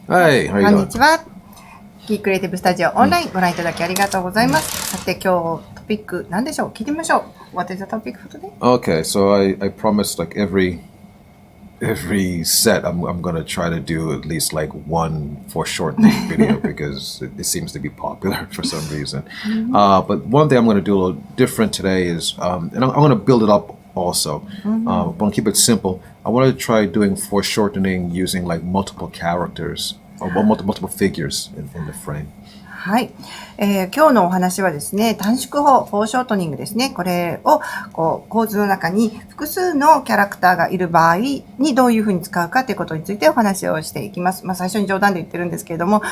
Hey, how you こん doing? にちは。キークリエイティブスタジオオンラインご覧いただきありがとうございます。さて今日トピック何でしょう？聞いてみましょう。What is the topic for today? Okay, so I promised like every set I'm gonna try to do at least like one foreshortening video because it seems to be popular for some reason. But one thing I'm gonna do a little different today is and I'm gonna build it up also. I'm gonna keep it simple. I want to try doing foreshortening using like multiple characters or multiple figures in the frame. はい、今日のお話はですね、短縮法、フォーショートニングですね。これを構図の中に複数のキャラクターがいる場合にどういうふうに使うかということについてお話をしていきます。最初に冗談で言ってるんですけれども、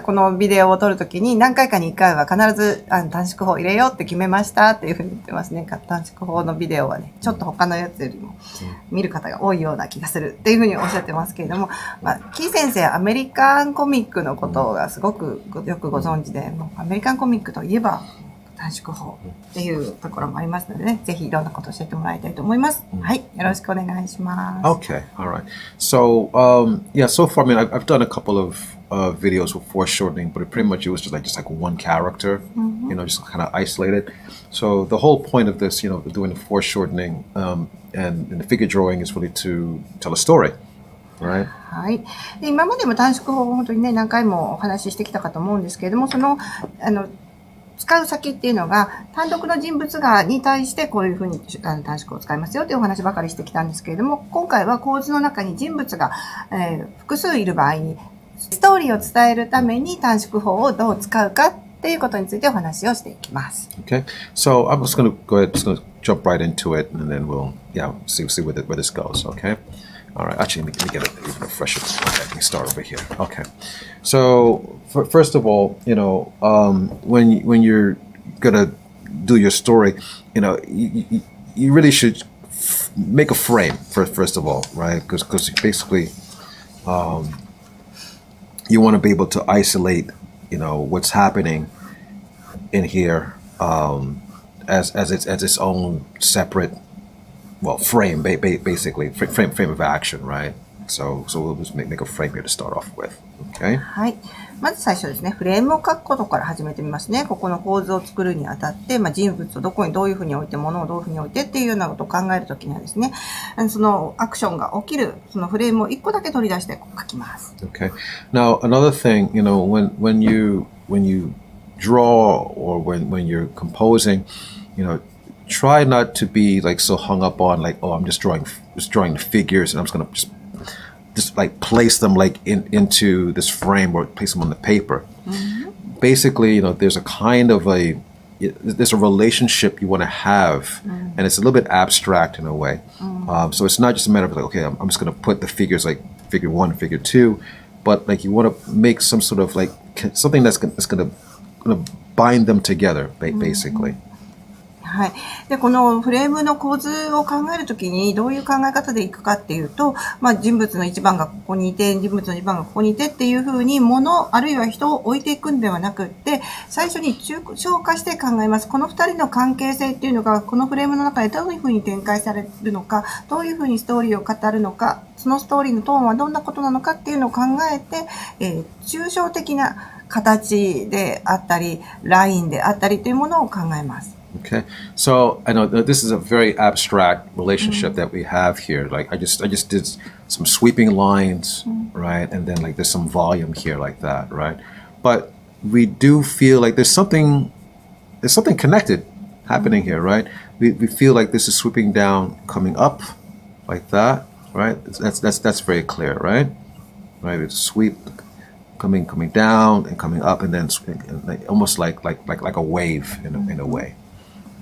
このビデオを撮るときに何回かに1回は必ず短縮法入れようって決めましたっていうふうに言ってますね。短縮法のビデオはね、ちょっと他のやつよりも見る方が多いような気がするっていうふうにおっしゃってますけれども、キー先生、アメリカンコミックのことがすごくよくご存知で、もうアメリカンコミックといえば短縮法っていうところもありますのでね、ぜひいろんなことを教えてもらいたいと思います。はい、よろしくお願いします。Okay, all right. So yeah, so far I mean I've done a couple of videos with foreshortening, but pretty much it was just like one character, you know, just kind of isolated. So the whole point of this, you know, doing the foreshortening and the figure drawing is really to tell a story.Right. はい。で、今までも短縮法を本当にね、何回もお話ししてきたかと思うんですけれども、使う先っていうのが、単独の人物に対してこういうふうに短縮を使いますよというお話ばかりしてきたんですけれども、今回は構図の中に人物が、複数いる場合に、ストーリーを伝えるために短縮法をどう使うかっていうことについてお話をしていきます。Okay. So I'm just going to go ahead, just going to jump right into it, and then we'll, see where this goes. Okay.All right. Actually, let me get it even a fresher. Okay, let me start over here. Okay. So first of all, you know, when you're gonna do your story, you know, you really should make a frame first of all, right? Because basically, you want to be able to isolate, you know, what's happening in here as its own separate.Well, frame, basically, frame of action, right? So we'll just make a frame here to start off with, okay? はい。まず最初ですね、フレームを書くことから始めてみますね。ここの構図を作るにあたって、人物をどこにどういうふうに置いて、物をどういうふうに置いてっていうようなことを考えるときにはですね、そのアクションが起きる、そのフレームを1個だけ取り出して書きます。Okay. Now, another thing, you know, when you draw or when you're composing, you know,try not to be like so hung up on like, oh, I'm just drawing the figures and I'm just gonna just like place them like into this frame or place them on the paper. Basically, you know, there's a relationship you want to have, and it's a little bit abstract in a way. So it's not just a matter of like, okay, I'm just gonna put the figures like figure 1, figure 2, but like you want to make some sort of like something that's gonna bind them together, basically.はい。で、このフレームの構図を考えるときにどういう考え方でいくかっていうと、人物の1番がここにいて、人物の2番がここにいてっていうふうに物、あるいは人を置いていくんではなくって、最初に抽象化して考えます。この2人の関係性っていうのが、このフレームの中でどういうふうに展開されるのか、どういうふうにストーリーを語るのか、そのストーリーのトーンはどんなことなのかっていうのを考えて、抽象的な形であったり、ラインであったりというものを考えます。Okay, so I know this is a very abstract relationship that we have here. Like I just did some sweeping lines, right, and then like there's some volume here like that, right. But we do feel like there's something connected happening here, right. We feel like this is sweeping down, coming up, like that, right. That's very clear, right. Right, it's sweep, coming down and coming up, and then like, almost like a wave in a way.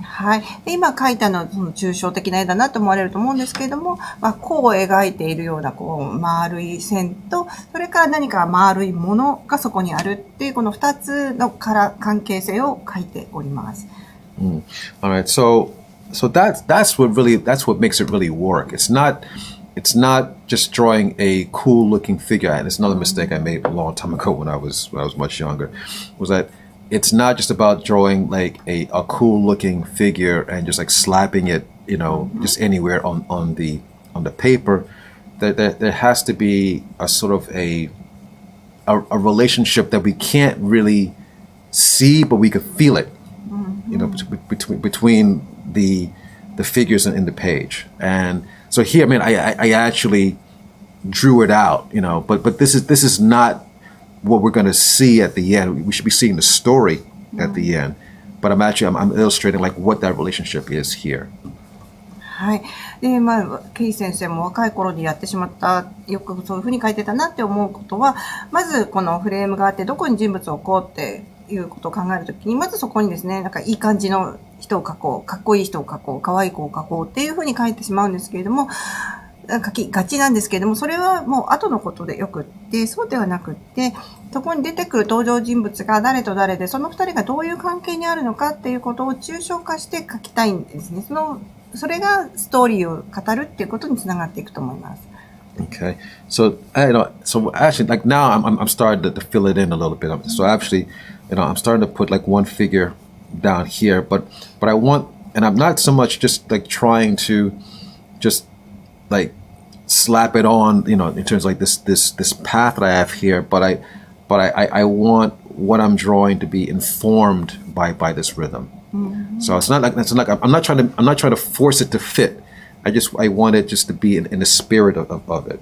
はい。で、今書いたのはその抽象的な絵だなと思われると思うんですけれども、弧を描いているような丸い線と、それから何か丸いものがそこにあるっていうこの2つの関係性を書いております。Alright, so that's what makes it really work. It's not just drawing a cool looking figure. And it's another mistake I made a long time ago when I was much younger, was that it's not just about drawing like a cool looking figure and just like slapping it, you know, just anywhere on the paper. There has to be a sort of a a relationship that we can't really see, but we could feel it, you know, between the figures in the page. And so here, I mean, I actually drew it out, you know, but this is not what we're going to see at the end. We should be seeing the story at the end, but I'm illustrating like what that relationship is here. はい。で、ケイ先生も若い頃にやってしまった、よくそういうふうに書いてたなって思うことは、まずこのフレームがあって、どこに人物を置こうっていうことを考えるときに、まずそこにですね、なんかいい感じの人を描こう、かっこいい人を描こう、可愛い子を描こうっていうふうに書いてしまうんですけれども、書きがちなんですけれども、それはもう後のことでよくって、そうではなくって、そこに出てくる登場人物が誰と誰で、その二人がどういう関係にあるのかっていうことを抽象化して書きたいんですね。それがストーリーを語るっていうことにつながっていくと思います。Okay, so so actually, like now I'm starting to fill it in a little bit. So actually, I'm starting to put like one figure down here, but I want, and I'm not so much just like trying to just like slap it on, in terms of like this path that I have here, but I want what I'm drawing to be informed by this rhythm. So it's not like I'm not trying to force it to fit. I want it just to be in the spirit of it.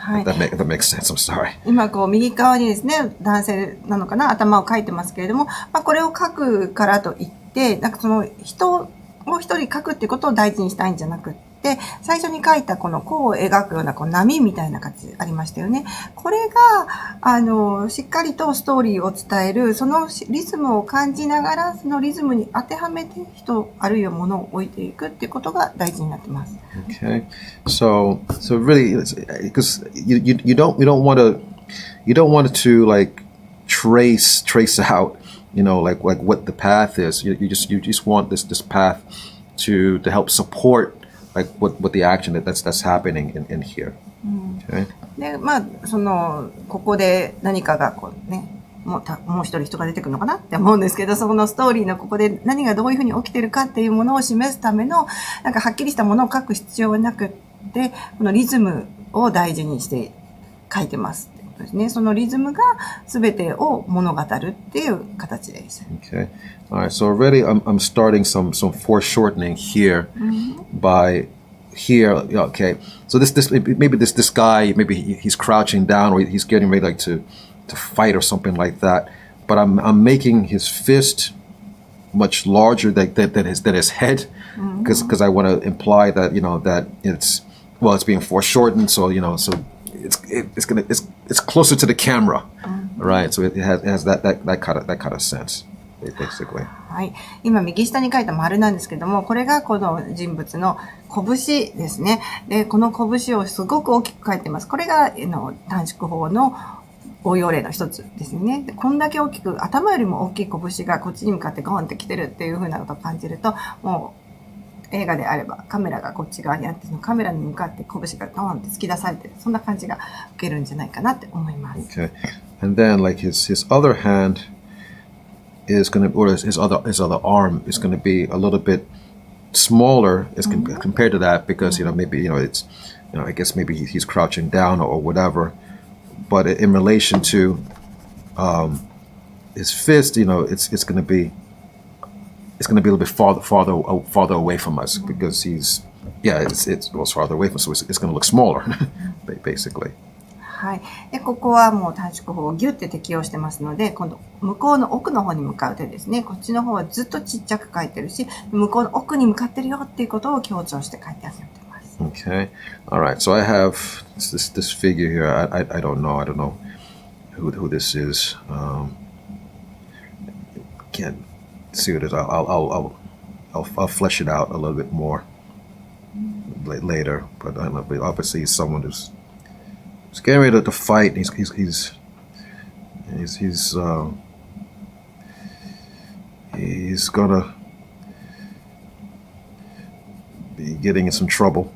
If that makes sense. I'm sorry. 今右側にですね、男性なのかな、頭を描いてますけれども、これを描くからといって、なんかその人を一人描くっていうことを大事にしたいんじゃなくって、最初に描いたこの弧を描くような波みたいな感じありましたよね。これが、しっかりとストーリーを伝える、そのリズムを感じながら、そのリズムに当てはめて人、あるいは物を置いていくっていうことが大事になってます。Okay. So really, because you don't want to like trace out, like what the path is. You just want this path to help support like what the action that's happening in here. Okay. で、ここで何かがもう一人人が出てくるのかなって思うんですけど、そこのストーリーのここで何がどういうふうに起きてるかっていうものを示すための、なんかはっきりしたものを書く必要はなくって、このリズムを大事にして書いてますってことですね。そのリズムが全てを物語るっていう形です。Okay. All right. So already I'm starting some foreshortening here by here. Okay. So this maybe this guy, maybe he's crouching down or he's getting ready like to fight or something like that. But I'm making his fist much larger than his head because I want to imply that that it's being foreshortened. So so it's closer to the camera, right? So it has that kind of sense, basically. はい。今、右下に書いた丸なんですけども、これがこの人物の拳ですね。で、この拳をすごく大きく書いてます。これが、短縮法の応用例の一つですね。で、こんだけ大きく、頭よりも大きい拳がこっちに向かってゴーンって来てるっていう風なことを感じると、もう、映画であればカメラがこっち側にあって、そのカメラに向かって拳がゴーンって突き出されてる。そんな感じが受けるんじゃないかなって思います。Okay. And then like his other hand is going to, or his other arm is going to be a little bit smaller as compared to that because maybe it's I guess maybe he's crouching down or whatever, but in relation to his fist, it's going to be a little bit farther away from us because it's farther away from us, so it's going to look smaller basically. はい。で、ここはもう短縮法をギュッて適用してますので、今度、向こうの奥の方に向かう手ですね。こっちの方はずっとちっちゃく書いてるし、向こうの奥に向かってるよっていうことを強調して書いてあげてます。Okay. All right. So I have this figure here. I don't know who this is. Can't see what it is. I'll flesh it out a little bit more later. But obviously he's someone who's getting ready to fight. He's gonna be getting in some trouble.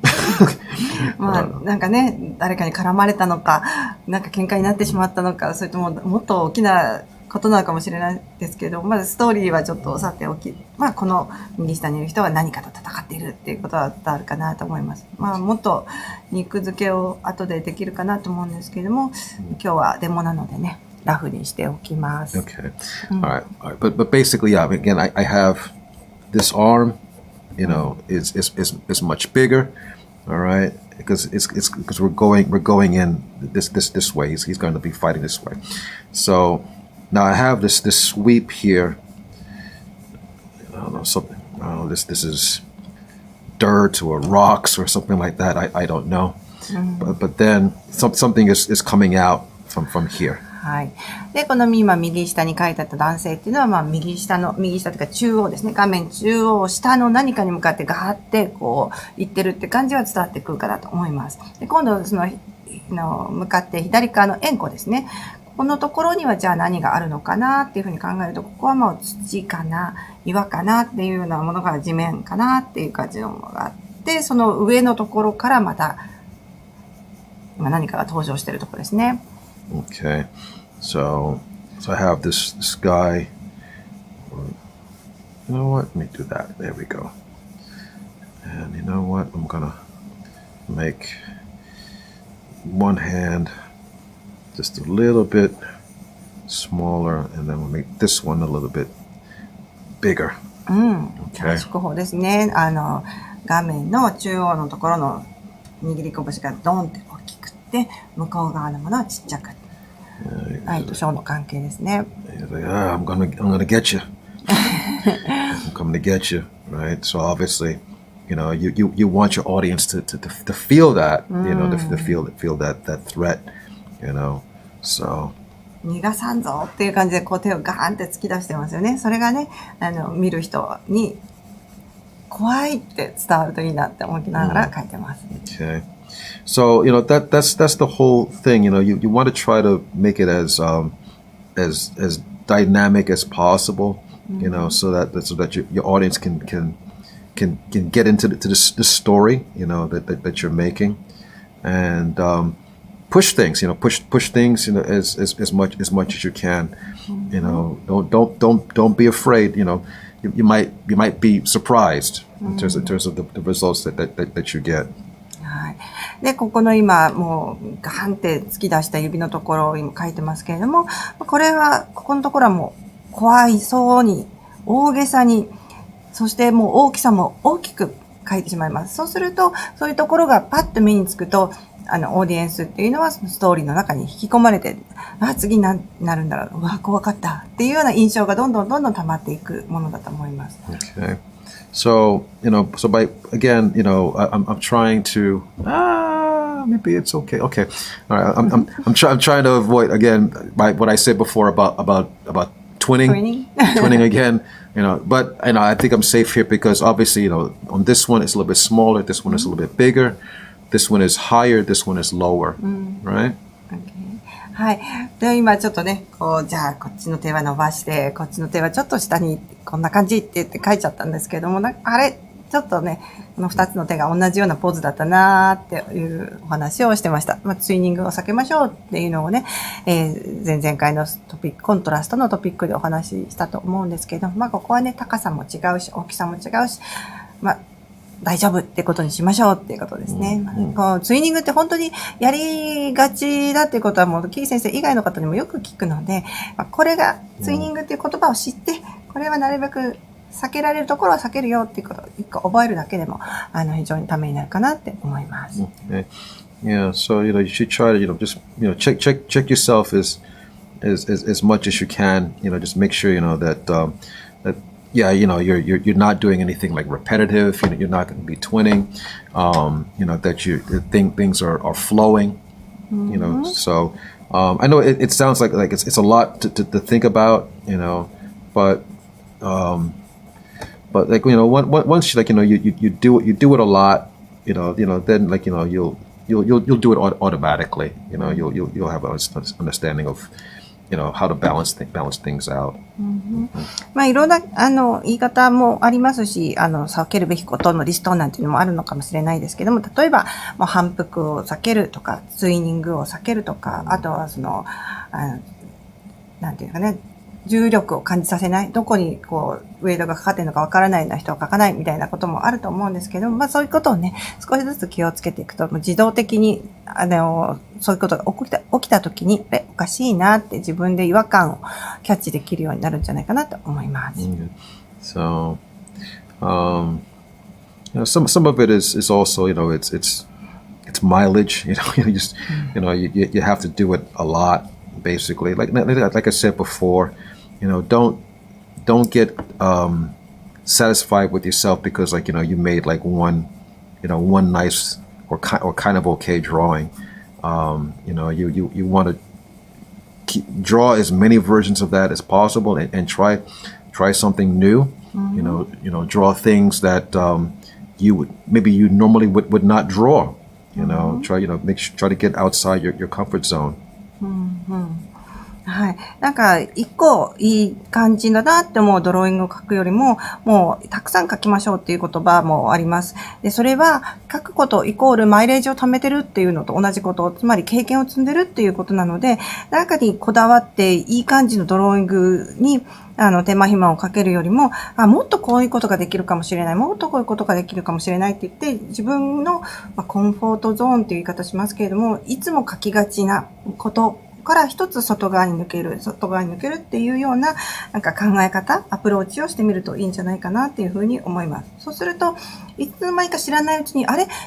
なんかね、誰かに絡まれたのか、なんか喧嘩になってしまったのか、それとももっと大きなことなのかもしれないですけど、まずストーリーはちょっとさておき、まあこの右下にいる人は何かと戦っているっていうことは伝わるかなと思います。まあもっと肉付けを後でできるかなと思うんですけれども、今日はデモなのでね、ラフにしておきます。Okay. All right. But basically, yeah. Again, I have this arm. Is much bigger. All right. Because we're going in this way. He's going to be fighting this way. So now I have this sweep here. I don't know something. I don't know, this is dirt or rocks or something like that. I don't know. But then something is coming out from here. はい。で、この今右下に書いてあった男性っていうのは、まあ右下というか中央ですね。画面中央下の何かに向かってガーってこう行ってるって感じは伝わってくるかなと思います。で、今度その向かって左側の円弧ですね。このところにはじゃあ何があるのかなっていうふうに考えると、ここはもう土かな、岩かなっていうようなものが地面かなっていう感じのものがあって、その上のところからまた今何かが登場しているところですね。Okay. So I have this guy. You know what? Let me do that. There we go. And you know what? I'm gonna make one hand just a little bit smaller, and then we'll make this one a little bit bigger. 短縮法ですね。画面の中央のところの握り拳がドンって大きくって、向こう側のものはちっちゃく。愛と小の関係ですね。Like, I'm gonna get you. I'm coming to get you, right? So obviously, you want your audience to feel that, to feel that threat, So. 逃がさんぞっていう感じでこう手をガーンって突き出してますよね。それがね、見る人に怖いって伝わるといいなって思いながら書いてます。Okay. So that's the whole thing. You want to try to make it as dynamic as possible. So that your audience can get into the story. That you're making, and push things. Push things. As much as you can. Don't be afraid. You might be surprised in terms of the results that you get. はい。で、ここの今、もう、ガーンって突き出した指のところを今書いてますけれども、これは、ここのところはもう、怖いそうに、大げさに、そしてもう大きさも大きく書いてしまいます。そうすると、そういうところがパッと目につくと、オーディエンスっていうのはそのストーリーの中に引き込まれて、次になるんだろう、うわ、怖かったっていうような印象がどんどん溜まっていくものだと思います。Okay. So by again, I'm trying to maybe it's okay. Okay. All right. I'm trying to avoid again what I said before about twinning again. But I think I'm safe here because obviously, on this one it's a little bit smaller, this one is a little bit bigger, this one is higher, this one is lower, right? Okay. はい。で、今ちょっとね、じゃあこっちの手は伸ばして、こっちの手はちょっと下にこんな感じって言って書いちゃったんですけども、あれちょっとね、この二つの手が同じようなポーズだったなーっていうお話をしてました。ツイニングを避けましょうっていうのをね、前々回のトピック、コントラストのトピックでお話ししたと思うんですけど、ここはね、高さも違うし、大きさも違うし、大丈夫ってことにしましょうっていうことですね。ツイニングって本当にやりがちだっていうことはもう、キー先生以外の方にもよく聞くので、これがツイニングっていう言葉を知って、これはなるべく避けられるところは避けるよっていうことを一個覚えるだけでも、非常にためになるかなって思います。Okay. Yeah, so you should try to just check yourself as much as you can. Just make sure that yeah, you're not doing anything like repetitive. You're not going to be twinning. That things are flowing. So I know it sounds like it's a lot to think about. But like once you do it a lot. Then you'll do it automatically. You'll have an understanding of how to balance things out. いろんな言い方もありますし、避けるべきことのリストなんていうのもあるのかもしれないですけども、例えばもう反復を避けるとか、ツイニングを避けるとか、あとはなんていうかね、重力を感じさせない、どこにこうウェイトがかかってるのかわからないような人は書かないみたいなこともあると思うんですけど、そういうことをね、少しずつ気をつけていくと、自動的に、そういうことが起きた時に、おかしいなって自分で違和感をキャッチできるようになるんじゃないかなと思います。So, some of it is also, it's mileage. You have to do it a lot, basically. Like I said before, don't get satisfied with yourself because you made like one nice or kind of okay drawing. You want to draw as many versions of that as possible and try something new. Draw things that you normally would not draw. Try to get outside your comfort zone. はい。なんか、一個いい感じだなって思うドローイングを書くよりも、もうたくさん書きましょうっていう言葉もあります。で、それは書くことイコールマイレージを貯めてるっていうのと同じこと、つまり経験を積んでるっていうことなので、中にこだわっていい感じのドローイングに手間暇をかけるよりも、もっとこういうことができるかもしれない、もっとこういうことができるかもしれないって言って、自分のコンフォートゾーンっていう言い方しますけれども、いつも書きがちなことから一つ外側に抜けるっていうような、なんか考え方、アプローチをしてみるといいんじゃないかなっていうふうに思います。そうすると、いつの間にか知らないうちに、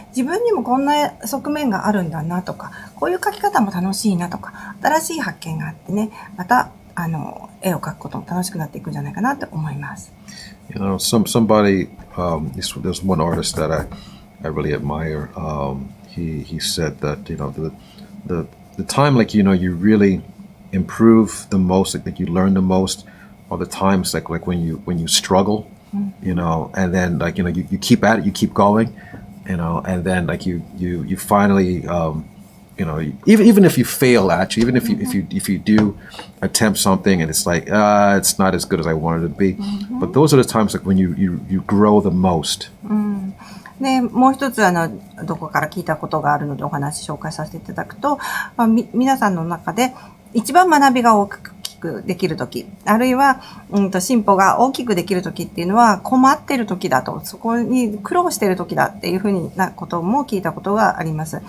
自分にもこんな側面があるんだなとか、こういう描き方も楽しいなとか、新しい発見があってね、また、絵を描くことも楽しくなっていくんじゃないかなと思います。Somebody, there's one artist that I really admire. He said that, the time you really improve the most, like you learn the most, are the times like when you struggle, and then you keep at it, you keep going, and then you finally, even if you fail actually, even if you do attempt something and it's like it's not as good as I wanted it to be, but those are the times like when you grow the most. で、もう一つどこから聞いたことがあるのでお話紹介させていただくと、皆さんの中で一番学びが大きくできるとき、あるいは、進歩が大きくできるときっていうのは困っているときだと、そこに苦労しているときだっていうふうなことも聞いたことがあります。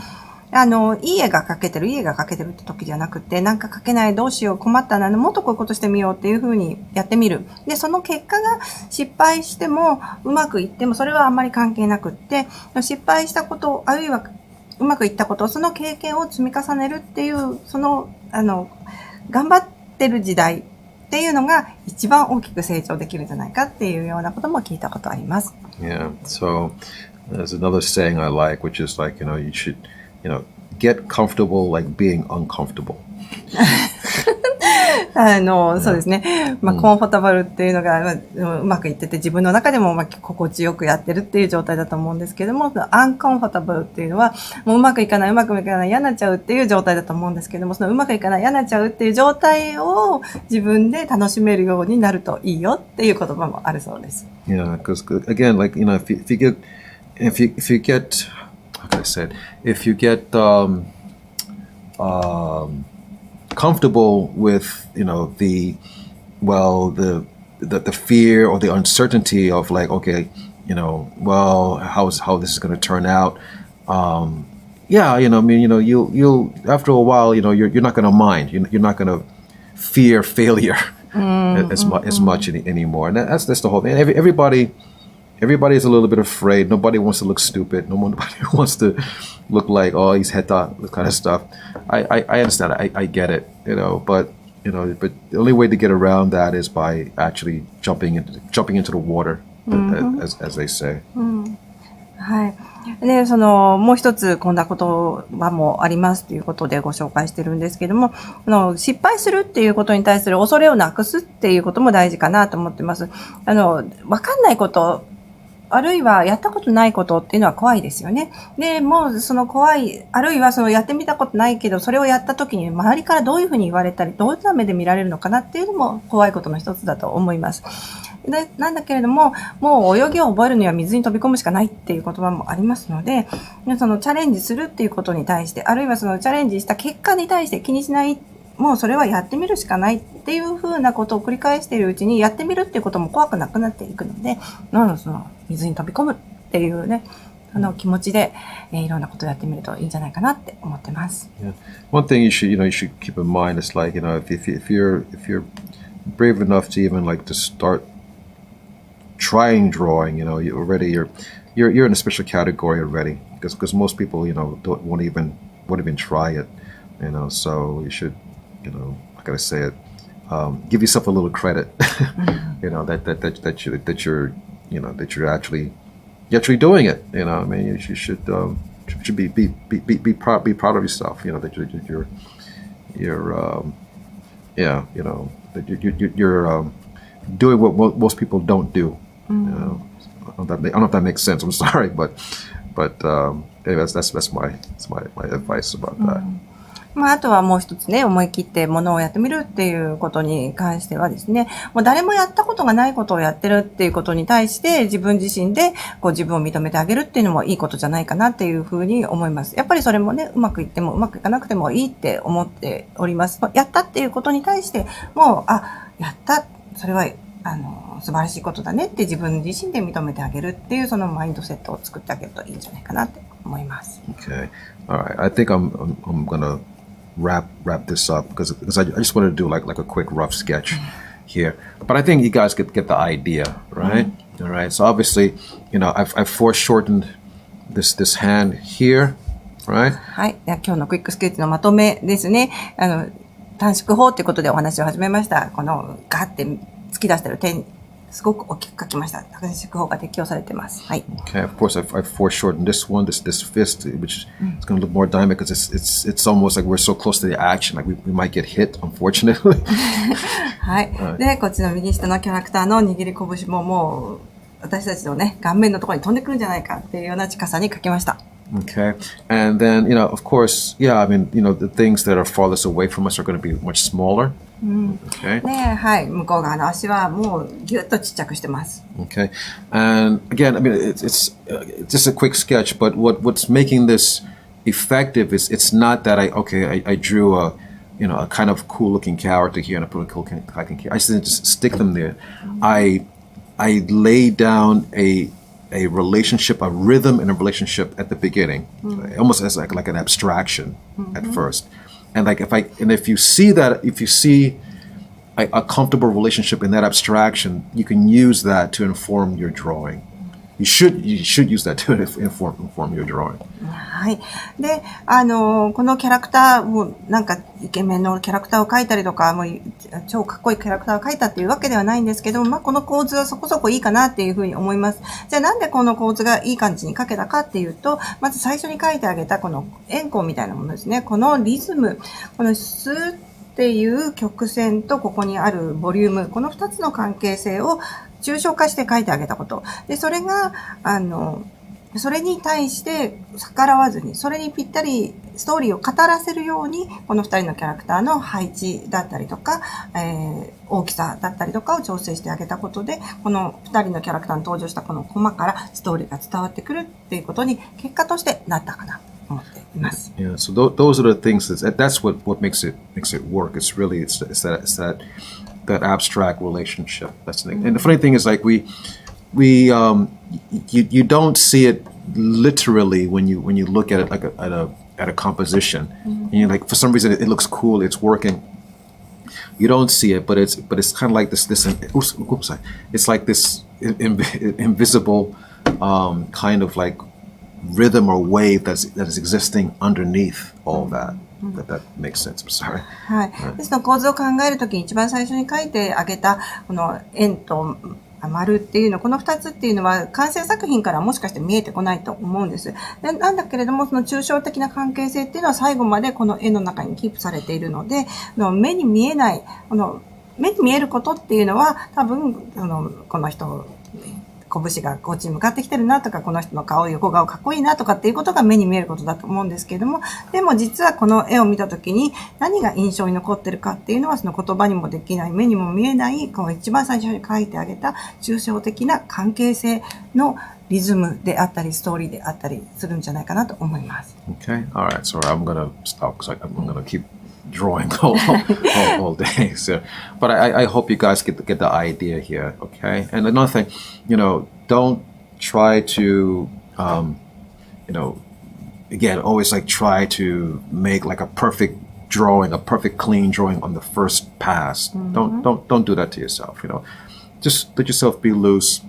いい絵が描けてるって時じゃなくて、なんか描けない、どうしよう、困ったな、もっとこういうことしてみようっていう風にやってみる。で、その結果が失敗しても、うまくいっても、それはあんまり関係なくって、失敗したこと、あるいはうまくいったこと、その経験を積み重ねるっていう、頑張ってる時代っていうのが一番大きく成長できるんじゃないかっていうようなことも聞いたことあります。Yeah, so there's another saying I like, which is like, you should, get comfortable like being uncomfortable. そうですね。コンフォータブルっていうのが、うまくいってて、自分の中でも心地よくやってるっていう状態だと思うんですけども、アンコンフォータブルっていうのは、もううまくいかない、嫌になっちゃうっていう状態だと思うんですけども、そのうまくいかない、嫌になっちゃうっていう状態を自分で楽しめるようになるといいよっていう言葉もあるそうです。Yeah, because again, like, if you get like I said, if you get comfortable with the fear or the uncertainty of like, okay, how this is going to turn out, you'll after a while, you're not going to mind, you're not going to fear failure as much anymore, and that's the whole thing. Everybody is a little bit afraid. Nobody wants to look stupid. Nobody wants to look like, oh, he's heta, this kind of stuff. I understand. I get it, but the only way to get around that is by actually jumping into the water, as they say. はい。で、もう一つこんな言葉もありますということでご紹介してるんですけども、失敗するっていうことに対する恐れをなくすっていうことも大事かなと思ってます。わかんないこと、あるいはやったことないことっていうのは怖いですよね。で、もうその怖い、あるいはやってみたことないけど、それをやった時に周りからどういうふうに言われたり、どういう目で見られるのかなっていうのも怖いことの一つだと思います。なんだけれども、もう泳ぎを覚えるには水に飛び込むしかないっていう言葉もありますので、チャレンジするっていうことに対して、あるいはチャレンジした結果に対して気にしないもうそれはやってみるしかないっていう風なことを繰り返しているうちに、やってみるっていうことも怖くなくなっていくので、その水に飛び込むっていうね、気持ちで、いろんなことをやってみるといいんじゃないかなって思ってます。Yeah. One thing you should keep in mind is like, if you're brave enough to even like to start trying drawing, you're in a special category already because most people, won't even try it, so you should, I gotta say it, give yourself a little credit, that you're actually doing it. I mean, you should be proud of yourself. That you're doing what most people don't do. I don't know if that makes sense. I'm sorry, but anyway, that's my advice about that. あとはもう一つね、思い切ってものをやってみるっていうことに関してはですね、もう誰もやったことがないことをやってるっていうことに対して自分自身で自分を認めてあげるっていうのもいいことじゃないかなっていうふうに思います。やっぱりそれもね、うまくいってもうまくいかなくてもいいって思っております。やったっていうことに対してもう、やった、それは素晴らしいことだねって自分自身で認めてあげるっていうそのマインドセットを作ってあげるといいんじゃないかなって思います。Okay. All right. I think I'm gonna wrap this up because I just wanted to do like a quick rough sketch here, but I think you guys get the idea, right? All right. So obviously, I've foreshortened this hand here, right? はい。今日のクイックスケッチのまとめですね。短縮法ということでお話を始めました。このガーって突き出してる点、すごく大きく書きました。短縮法が適用されてます。はい。Okay, of course, I've foreshortened this one, this fist, which is going to look more dynamic because it's almost like we're so close to the action, like we might get hit, unfortunately. はい。で、こっちの右下のキャラクターの握り拳ももう私たちのね、顔面のところに飛んでくるんじゃないかっていうような近さに書きました。Okay. And then, of course, yeah, I mean, the things that are farthest away from us are going to be much smaller. Okay. ね、はい。向こう側の足はもうギュッとちっちゃくしてます。Okay. And again, I mean, it's just a quick sketch, but what's making this effective is it's not that I drew a kind of cool looking character here and I put a cool looking character. I didn't just stick them there. I laid down a relationship, a rhythm and a relationship at the beginning, almost as like an abstraction at first. And if you see a comfortable relationship in that abstraction, you can use that to inform your drawing. You should use that to inform your drawing. はい。で、このキャラクターを、なんか、イケメンのキャラクターを描いたりとか、もう、超かっこいいキャラクターを描いたっていうわけではないんですけど、この構図はそこそこいいかなっていうふうに思います。じゃあなんでこの構図がいい感じに描けたかっていうと、まず最初に描いてあげたこの円弧みたいなものですね。このリズム、このスーっていう曲線とここにあるボリューム、この2つの関係性を抽象化して書いてあげたこと。で、それが、それに対して逆らわずに、それにぴったりストーリーを語らせるように、この2人のキャラクターの配置だったりとか、大きさだったりとかを調整してあげたことで、この2人のキャラクターに登場したこのコマからストーリーが伝わってくるっていうことに結果としてなったかなと思っています。Yeah, so those are the things that's what makes it work. It's really it's that abstract relationship. That's the thing. And the funny thing is like you don't see it literally when you look at it like at a composition. And you're like, for some reason it looks cool, it's working. You don't see it, but it's kind of like this it's like this invisible kind of like rhythm or wave that is existing underneath all that. That makes sense. I'm sorry. はい。ですの構図を考えるときに一番最初に書いてあげたこの円と丸っていうの、この2つっていうのは完成作品からもしかして見えてこないと思うんです。なんだけれども、その抽象的な関係性っていうのは最後までこの絵の中にキープされているので、目に見えない、目に見えることっていうのは多分、この人、拳がこっちに向かってきてるなとか、この人の顔、横顔かっこいいなとかっていうことが目に見えることだと思うんですけれども、でも実はこの絵を見たときに何が印象に残ってるかっていうのは、その言葉にもできない、目にも見えない、この一番最初に描いてあげた抽象的な関係性のリズムであったり、ストーリーであったりするんじゃないかなと思います。Okay, all right. So I'm gonna stop because I'm gonna keep drawing all day. So, but I hope you guys get the idea here. Okay. And another thing, don't try to, again, always like try to make like a perfect drawing, a perfect clean drawing on the first pass. Don't do that to yourself. Just let yourself be loose.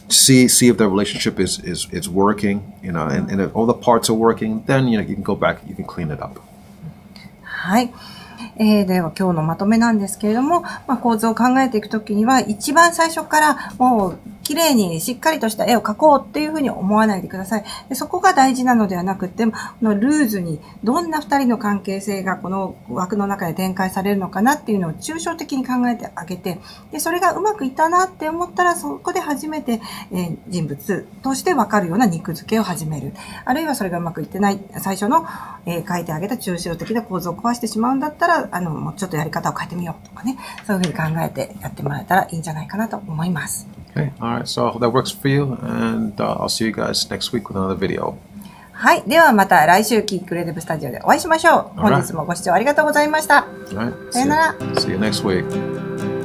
See if the relationship is working. And if all the parts are working, then you can go back. You can clean it up. はい。では今日のまとめなんですけれども、構図を考えていくときには一番最初からもう綺麗にしっかりとした絵を描こうっていうふうに思わないでください。でそこが大事なのではなくて、このルーズにどんな二人の関係性がこの枠の中で展開されるのかなっていうのを抽象的に考えてあげて、でそれがうまくいったなって思ったらそこで初めて、人物としてわかるような肉付けを始める。あるいはそれがうまくいってない、最初の、描いてあげた抽象的な構図を壊してしまうんだったら、もうちょっとやり方を変えてみようとかね、そういうふうに考えてやってもらえたらいいんじゃないかなと思います。Okay, all right, so I hope that works for you, and I'll see you guys next week with another video. はい。ではまた来週、キークリエイティブスタジオでお会いしましょう。本日もご視聴ありがとうございました。All right, さよなら。see you next week.